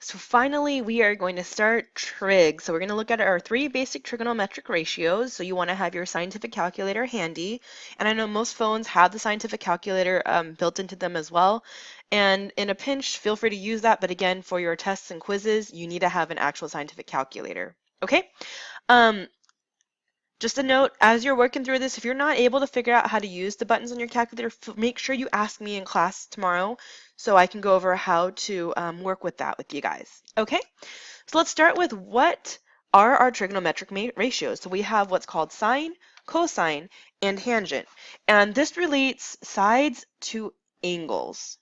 So finally, we are going to start trig. So we're going to look at our three basic trigonometric ratios. So you want to have your scientific calculator handy. And I know most phones have the scientific calculator built into them as well. And in a pinch, feel free to use that. But again, for your tests and quizzes, you need to have an actual scientific calculator. Okay? Um, just a note, as you're working through this, if you're not able to figure out how to use the buttons on your calculator, make sure you ask me in class tomorrow so I can go over how to work with that with you guys. Okay, so let's start with what are our trigonometric ratios. So we have what's called sine, cosine, and tangent. And this relates sides to angles.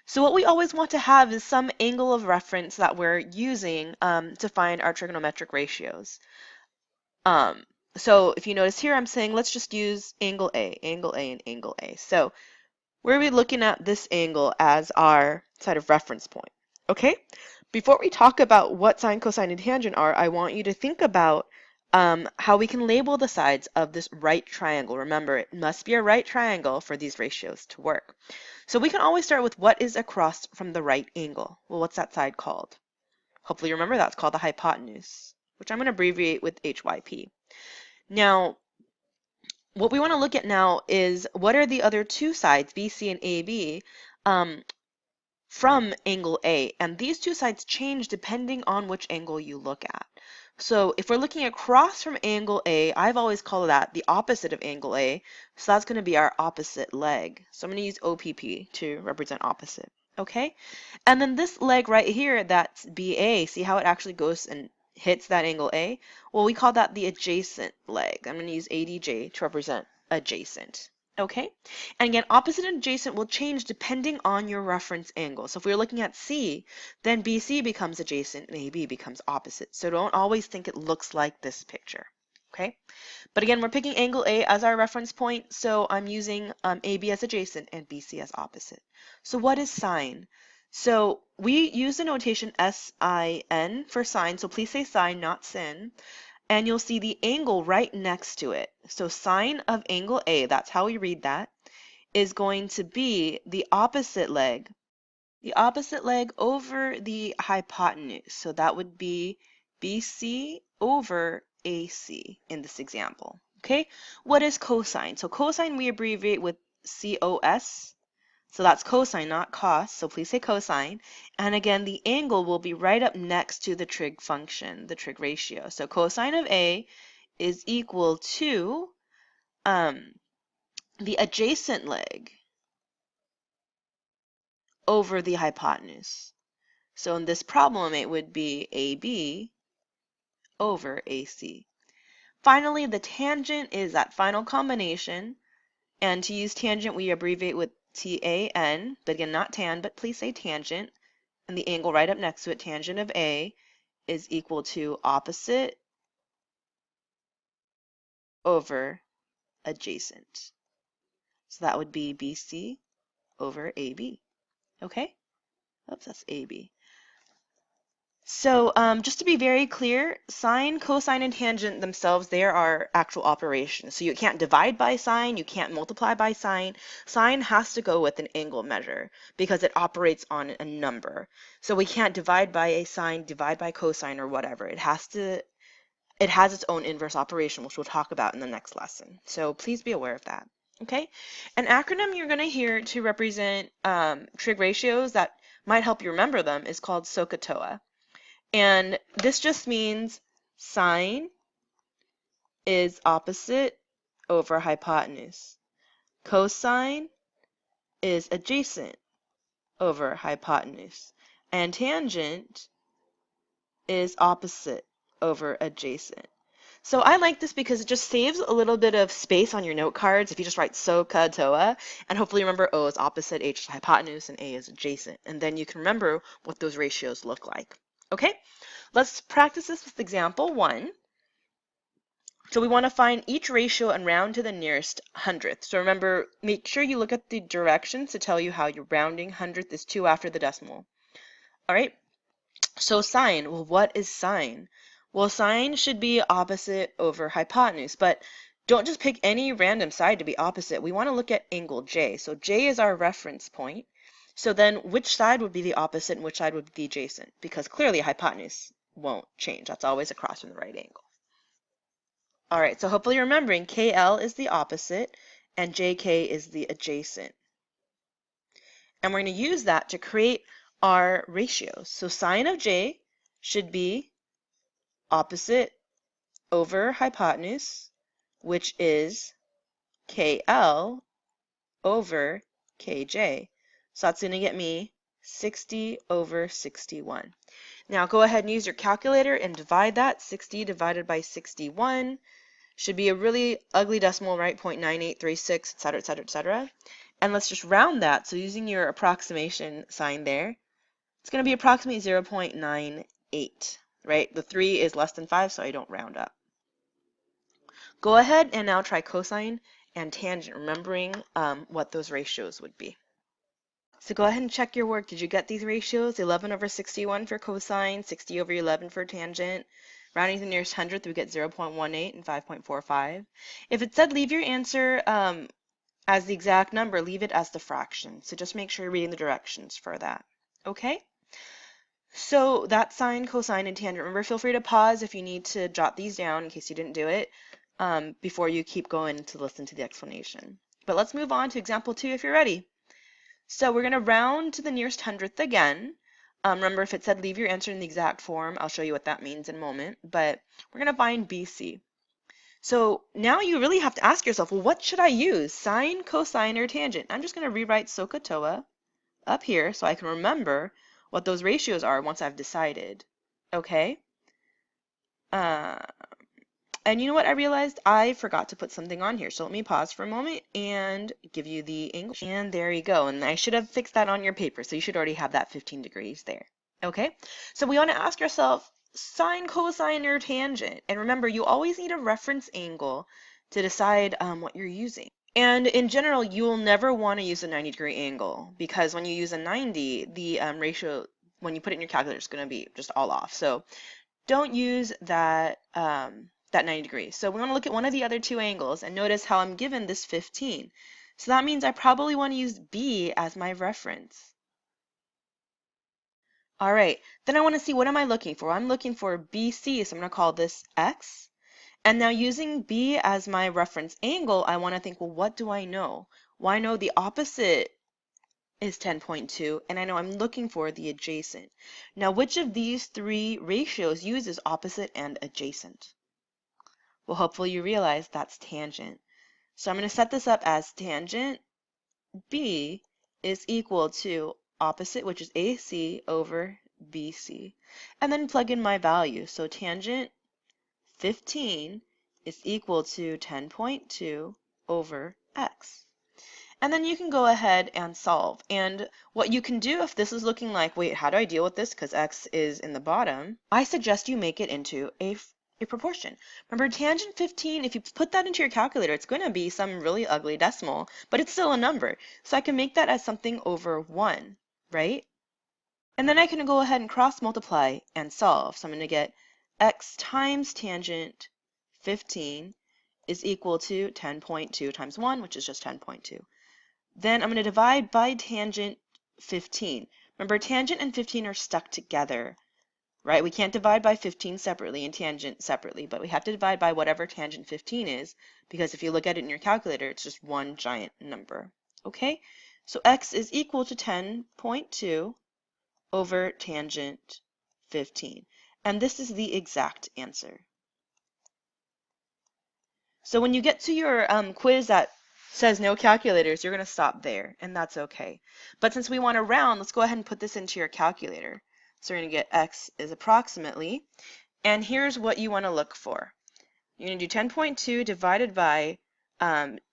So what we always want to have is some angle of reference that we're using to find our trigonometric ratios. So if you notice here, I'm saying let's just use angle A, and angle A. So we're going to be looking at this angle as our side of reference point. Okay? Before we talk about what sine, cosine, and tangent are, I want you to think about how we can label the sides of this right triangle. Remember, it must be a right triangle for these ratios to work. So we can always start with what is across from the right angle. Well, what's that side called? Hopefully you remember that's called the hypotenuse, which I'm going to abbreviate with HYP. Now, what we want to look at now is what are the other two sides, BC and AB, from angle A. And these two sides change depending on which angle you look at. So if we're looking across from angle A, I've always called that the opposite of angle A. So that's going to be our opposite leg. So I'm going to use OPP to represent opposite. Okay? And then this leg right here, that's BA. See how it actually goes and hits that angle A? Well, we call that the adjacent leg. I'm going to use ADJ to represent adjacent. Okay? And again, opposite and adjacent will change depending on your reference angle. So if we're looking at C, then BC becomes adjacent and AB becomes opposite. So don't always think it looks like this picture. Okay? But again, we're picking angle A as our reference point, so I'm using AB as adjacent and BC as opposite. So what is sine? So we use the notation SIN for sine, so please say sine, not sin. And you'll see the angle right next to it. So sine of angle A, that's how we read that, is going to be the opposite leg over the hypotenuse. So that would be BC over AC in this example. Okay, what is cosine? So cosine we abbreviate with COS. So that's cosine, not cos, so please say cosine. And again, the angle will be right up next to the trig function, the trig ratio. So cosine of A is equal to the adjacent leg over the hypotenuse. So in this problem, it would be AB over AC. Finally, the tangent is that final combination. And to use tangent, we abbreviate with TAN, but again, not tan, but please say tangent. And the angle right up next to it, tangent of A, is equal to opposite over adjacent. So that would be BC over AB. Okay? Oops, that's AB. So just to be very clear, sine, cosine, and tangent themselves, they are actual operations. So you can't divide by sine, you can't multiply by sine. Sine has to go with an angle measure because it operates on a number. So we can't divide by a sine, divide by cosine, or whatever. It has its own inverse operation, which we'll talk about in the next lesson. So please be aware of that. Okay? An acronym you're going to hear to represent trig ratios that might help you remember them is called Sohcahtoa. And this just means sine is opposite over hypotenuse. Cosine is adjacent over hypotenuse. And tangent is opposite over adjacent. So I like this because it just saves a little bit of space on your note cards if you just write Sohcahtoa, and hopefully remember O is opposite, H is hypotenuse, and A is adjacent. And then you can remember what those ratios look like. Okay, let's practice this with example 1. So we want to find each ratio and round to the nearest hundredth. So remember, make sure you look at the directions to tell you how you're rounding. Hundredth is 2 after the decimal. All right, so sine, well, what is sine? Well, sine should be opposite over hypotenuse, but don't just pick any random side to be opposite. We want to look at angle J. So J is our reference point. So then which side would be the opposite and which side would be the adjacent? Because clearly hypotenuse won't change. That's always across from the right angle. All right, so hopefully you're remembering KL is the opposite and JK is the adjacent. And we're going to use that to create our ratios. So sine of J should be opposite over hypotenuse, which is KL over KJ. So that's going to get me 60 over 61. Now go ahead and use your calculator and divide that. 60 divided by 61 should be a really ugly decimal, right? 0.9836, etc., etc., etc. And let's just round that. So using your approximation sign there, it's going to be approximately 0.98, right? The 3 is less than 5, so I don't round up. Go ahead and now try cosine and tangent, remembering what those ratios would be. So go ahead and check your work. Did you get these ratios? 11 over 61 for cosine, 60 over 11 for tangent. Rounding to the nearest hundredth, we get 0.18 and 5.45. If it said leave your answer as the exact number, leave it as the fraction. So just make sure you're reading the directions for that. Okay? So that's sine, cosine, and tangent. Remember, feel free to pause if you need to jot these down in case you didn't do it before you keep going to listen to the explanation. But let's move on to example 2 if you're ready. So we're going to round to the nearest hundredth again. Remember, if it said leave your answer in the exact form, I'll show you what that means in a moment. But we're going to find BC. So now you really have to ask yourself, well, what should I use? Sine, cosine, or tangent? I'm just going to rewrite Sohcahtoa up here so I can remember what those ratios are once I've decided. Okay? And you know what I realized? I forgot to put something on here. So let me pause for a moment and give you the English. And there you go. And I should have fixed that on your paper. So you should already have that 15 degrees there. Okay? So we want to ask ourselves sine, cosine, or tangent. And remember, you always need a reference angle to decide what you're using. And in general, you will never want to use a 90-degree angle because when you use a 90, the ratio, when you put it in your calculator, is going to be just all off. So don't use that that 90 degrees. So we want to look at one of the other two angles and notice how I'm given this 15. So that means I probably want to use B as my reference. All right, then I want to see what am I looking for? I'm looking for BC, so I'm going to call this X. And now using B as my reference angle, I want to think, well, what do I know? Well, I know the opposite is 10.2, and I know I'm looking for the adjacent. Now, which of these three ratios uses opposite and adjacent? Well, hopefully you realize that's tangent. So I'm going to set this up as tangent B is equal to opposite, which is AC, over BC. And then plug in my value. So tangent 15 is equal to 10.2 over X. And then you can go ahead and solve. And what you can do if this is looking like, wait, how do I deal with this because X is in the bottom? I suggest you make it into a proportion. Remember, tangent 15, if you put that into your calculator, it's going to be some really ugly decimal, but it's still a number. So I can make that as something over 1, right? And then I can go ahead and cross multiply and solve. So I'm going to get X times tangent 15 is equal to 10.2 times 1, which is just 10.2. Then I'm going to divide by tangent 15. Remember, tangent and 15 are stuck together, right? We can't divide by 15 separately and tangent separately, but we have to divide by whatever tangent 15 is, because if you look at it in your calculator, it's just one giant number. Okay? So X is equal to 10.2 over tangent 15. And this is the exact answer. So when you get to your quiz that says no calculators, you're going to stop there, and that's okay. But since we want to round, let's go ahead and put this into your calculator. So we're going to get X is approximately, and here's what you want to look for. You're going to do 10.2 divided by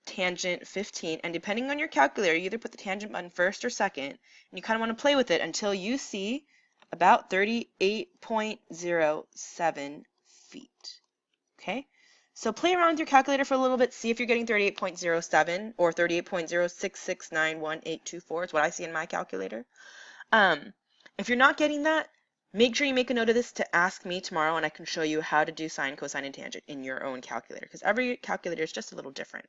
tangent 15, and depending on your calculator, you either put the tangent button first or second, and you kind of want to play with it until you see about 38.07 feet. Okay? So play around with your calculator for a little bit, see if you're getting 38.07 or 38.06691824 is what I see in my calculator. If you're not getting that, make sure you make a note of this to ask me tomorrow and I can show you how to do sine, cosine, and tangent in your own calculator because every calculator is just a little different.